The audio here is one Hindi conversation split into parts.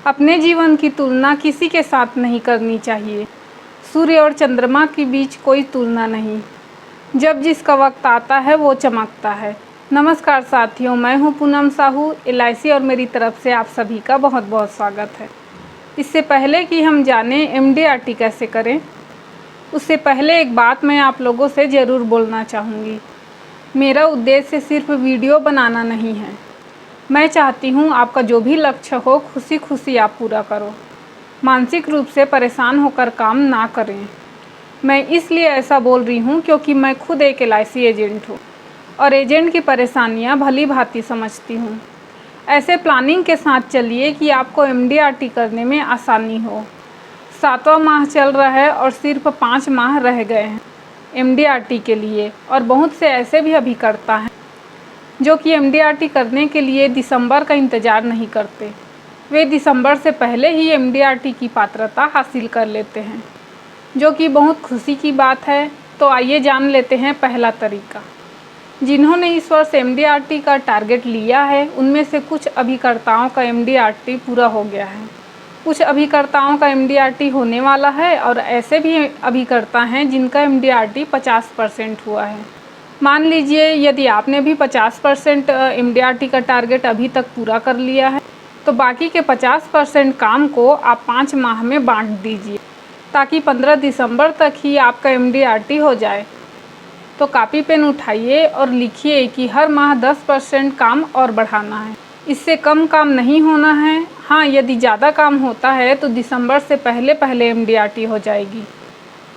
अपने जीवन की तुलना किसी के साथ नहीं करनी चाहिए। सूर्य और चंद्रमा के बीच कोई तुलना नहीं। जब जिसका वक्त आता है वो चमकता है। नमस्कार साथियों, मैं हूं पूनम साहू, LIC और मेरी तरफ से आप सभी का बहुत बहुत स्वागत है। इससे पहले कि हम जानें MDRT कैसे करें, उससे पहले एक बात मैं आप लोगों से ज़रूर बोलना चाहूँगी। मेरा उद्देश्य सिर्फ वीडियो बनाना नहीं है। मैं चाहती हूँ आपका जो भी लक्ष्य हो खुशी खुशी आप पूरा करो। मानसिक रूप से परेशान होकर काम ना करें। मैं इसलिए ऐसा बोल रही हूँ क्योंकि मैं खुद एक LIC एजेंट हूँ और एजेंट की परेशानियाँ भली भांति समझती हूँ। ऐसे प्लानिंग के साथ चलिए कि आपको MDRT करने में आसानी हो। 7वां माह चल रहा है और सिर्फ 5 माह रह गए हैं MDRT के लिए, और बहुत से ऐसे भी अभिकर्ता हैं जो कि MDRT करने के लिए दिसंबर का इंतज़ार नहीं करते। वे दिसंबर से पहले ही MDRT की पात्रता हासिल कर लेते हैं, जो कि बहुत खुशी की बात है। तो आइए जान लेते हैं पहला तरीका। जिन्होंने इस वर्ष MDRT का टारगेट लिया है, उनमें से कुछ अभिकर्ताओं का MDRT पूरा हो गया है, कुछ अभिकर्ताओं का MDRT होने वाला है और ऐसे भी अभिकर्ता हैं जिनका MDRT 50% हुआ है। मान लीजिए यदि आपने भी 50% MDRT का टारगेट अभी तक पूरा कर लिया है, तो बाकी के 50% काम को आप 5 माह में बांट दीजिए ताकि 15 दिसंबर तक ही आपका MDRT हो जाए। तो कापी पेन उठाइए और लिखिए कि हर माह 10% काम और बढ़ाना है। इससे कम काम नहीं होना है। हाँ, यदि ज़्यादा काम होता है तो दिसंबर से पहले पहले MDRT हो जाएगी।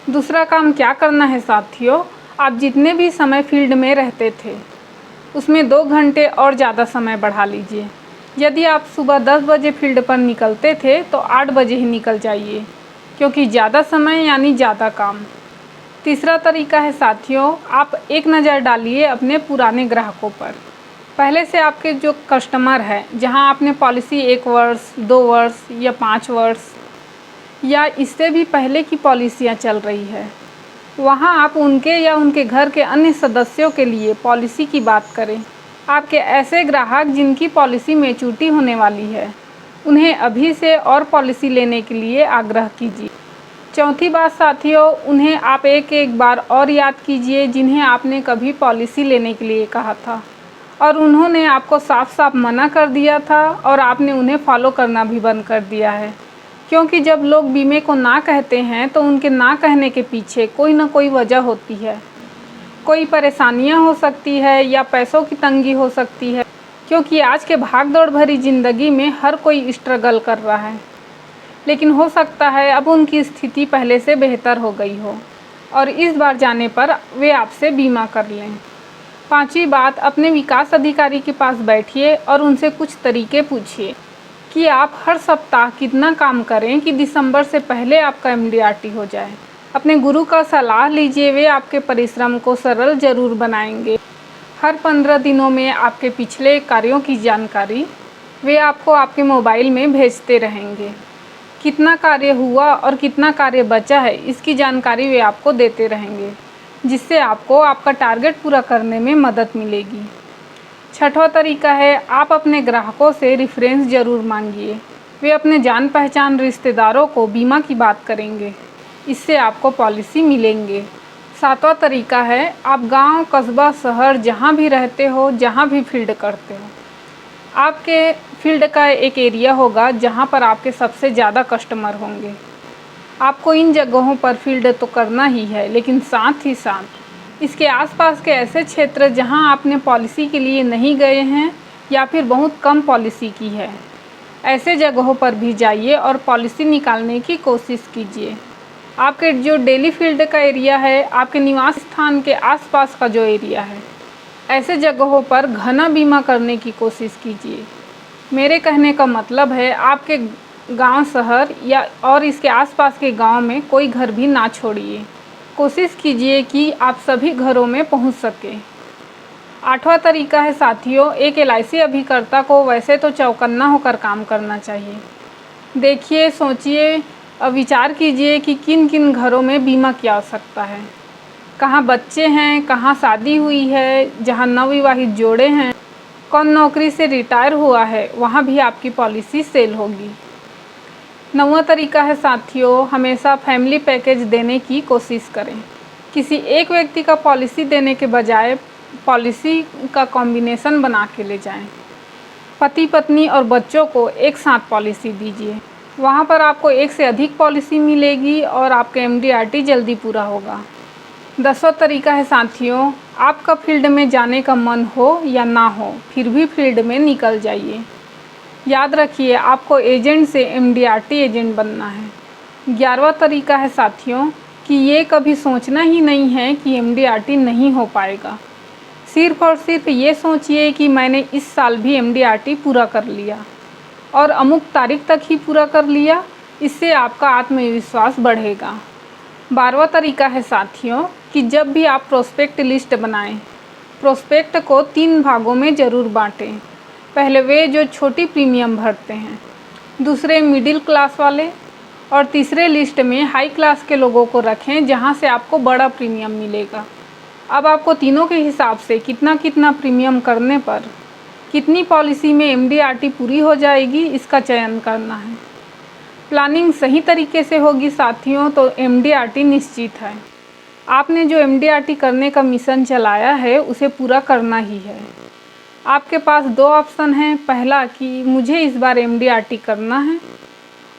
दूसरा काम क्या करना है साथियों, आप जितने भी समय फील्ड में रहते थे उसमें 2 घंटे और ज़्यादा समय बढ़ा लीजिए। यदि आप सुबह 10 बजे फील्ड पर निकलते थे तो 8 बजे ही निकल जाइए, क्योंकि ज़्यादा समय यानी ज़्यादा काम। तीसरा तरीका है साथियों, आप एक नज़र डालिए अपने पुराने ग्राहकों पर। पहले से आपके जो कस्टमर हैं, जहां आपने पॉलिसी 1 वर्ष, 2 वर्ष या 5 वर्ष या इससे भी पहले की पॉलिसियां चल रही है, वहां आप उनके या उनके घर के अन्य सदस्यों के लिए पॉलिसी की बात करें। आपके ऐसे ग्राहक जिनकी पॉलिसी मैच्योरिटी होने वाली है, उन्हें अभी से और पॉलिसी लेने के लिए आग्रह कीजिए। चौथी बात साथियों, उन्हें आप एक बार और याद कीजिए जिन्हें आपने कभी पॉलिसी लेने के लिए कहा था और उन्होंने आपको साफ साफ मना कर दिया था और आपने उन्हें फॉलो करना भी बंद कर दिया है। क्योंकि जब लोग बीमे को ना कहते हैं तो उनके ना कहने के पीछे कोई ना कोई वजह होती है। कोई परेशानियां हो सकती है या पैसों की तंगी हो सकती है, क्योंकि आज के भागदौड़ भरी ज़िंदगी में हर कोई स्ट्रगल कर रहा है। लेकिन हो सकता है अब उनकी स्थिति पहले से बेहतर हो गई हो और इस बार जाने पर वे आपसे बीमा कर लें। 5वीं बात, अपने विकास अधिकारी के पास बैठिए और उनसे कुछ तरीके पूछिए कि आप हर सप्ताह कितना काम करें कि दिसंबर से पहले आपका MDRT हो जाए। अपने गुरु का सलाह लीजिए, वे आपके परिश्रम को सरल ज़रूर बनाएंगे। हर 15 दिनों में आपके पिछले कार्यों की जानकारी वे आपको आपके मोबाइल में भेजते रहेंगे। कितना कार्य हुआ और कितना कार्य बचा है, इसकी जानकारी वे आपको देते रहेंगे, जिससे आपको आपका टारगेट पूरा करने में मदद मिलेगी। 6वां तरीका है, आप अपने ग्राहकों से रेफरेंस ज़रूर मांगिए। वे अपने जान पहचान रिश्तेदारों को बीमा की बात करेंगे, इससे आपको पॉलिसी मिलेंगे। 7वां तरीका है, आप गांव, कस्बा, शहर जहां भी रहते हो, जहां भी फील्ड करते हो, आपके फील्ड का एक एरिया होगा जहां पर आपके सबसे ज़्यादा कस्टमर होंगे। आपको इन जगहों पर फील्ड तो करना ही है, लेकिन साथ ही साथ इसके आसपास के ऐसे क्षेत्र जहां आपने पॉलिसी के लिए नहीं गए हैं या फिर बहुत कम पॉलिसी की है, ऐसे जगहों पर भी जाइए और पॉलिसी निकालने की कोशिश कीजिए। आपके जो डेली फील्ड का एरिया है, आपके निवास स्थान के आसपास का जो एरिया है, ऐसे जगहों पर घना बीमा करने की कोशिश कीजिए। मेरे कहने का मतलब है, आपके गांव, शहर या और इसके आसपास के गांव में कोई घर भी ना छोड़िए। कोशिश कीजिए कि आप सभी घरों में पहुंच सकें। 8वां तरीका है साथियों, एक LIC अभिकर्ता को वैसे तो चौकन्ना होकर काम करना चाहिए। देखिए, सोचिए, विचार कीजिए कि किन किन घरों में बीमा की आवश्यकता है। कहाँ बच्चे हैं, कहाँ शादी हुई है, जहाँ नवविवाहित जोड़े हैं, कौन नौकरी से रिटायर हुआ है, वहाँ भी आपकी पॉलिसी सेल होगी। 9वां तरीका है साथियों, हमेशा फैमिली पैकेज देने की कोशिश करें। किसी एक व्यक्ति का पॉलिसी देने के बजाय पॉलिसी का कॉम्बिनेशन बना के ले जाएं। पति पत्नी और बच्चों को एक साथ पॉलिसी दीजिए, वहाँ पर आपको एक से अधिक पॉलिसी मिलेगी और आपका MDRT जल्दी पूरा होगा। 10वां तरीका है साथियों, आपका फील्ड में जाने का मन हो या ना हो, फिर भी फील्ड में निकल जाइए। याद रखिए, आपको एजेंट से MDRT एजेंट बनना है। 11वां तरीका है साथियों कि ये कभी सोचना ही नहीं है कि MDRT नहीं हो पाएगा। सिर्फ और सिर्फ ये सोचिए कि मैंने इस साल भी MDRT पूरा कर लिया और अमुक तारीख तक ही पूरा कर लिया। इससे आपका आत्मविश्वास बढ़ेगा। 12वां तरीका है साथियों कि जब भी आप प्रोस्पेक्ट लिस्ट बनाएं, प्रोस्पेक्ट को 3 भागों में ज़रूर बांटें। पहले वे जो छोटी प्रीमियम भरते हैं, दूसरे मिडिल क्लास वाले और तीसरे लिस्ट में हाई क्लास के लोगों को रखें जहां से आपको बड़ा प्रीमियम मिलेगा। अब आपको तीनों के हिसाब से कितना कितना प्रीमियम करने पर कितनी पॉलिसी में MDRT पूरी हो जाएगी, इसका चयन करना है। प्लानिंग सही तरीके से होगी साथियों तो MDRT निश्चित है। आपने जो MDRT करने का मिशन चलाया है उसे पूरा करना ही है। आपके पास 2 ऑप्शन हैं, पहला कि मुझे इस बार MDRT करना है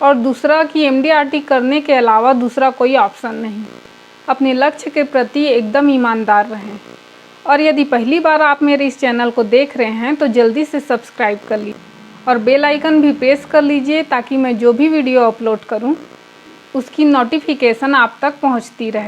और दूसरा कि MDRT करने के अलावा दूसरा कोई ऑप्शन नहीं। अपने लक्ष्य के प्रति एकदम ईमानदार रहें और यदि पहली बार आप मेरे इस चैनल को देख रहे हैं तो जल्दी से सब्सक्राइब कर लीजिए और बेल आइकन भी प्रेस कर लीजिए ताकि मैं जो भी वीडियो अपलोड करूं उसकी नोटिफिकेशन आप तक पहुंचती रहे।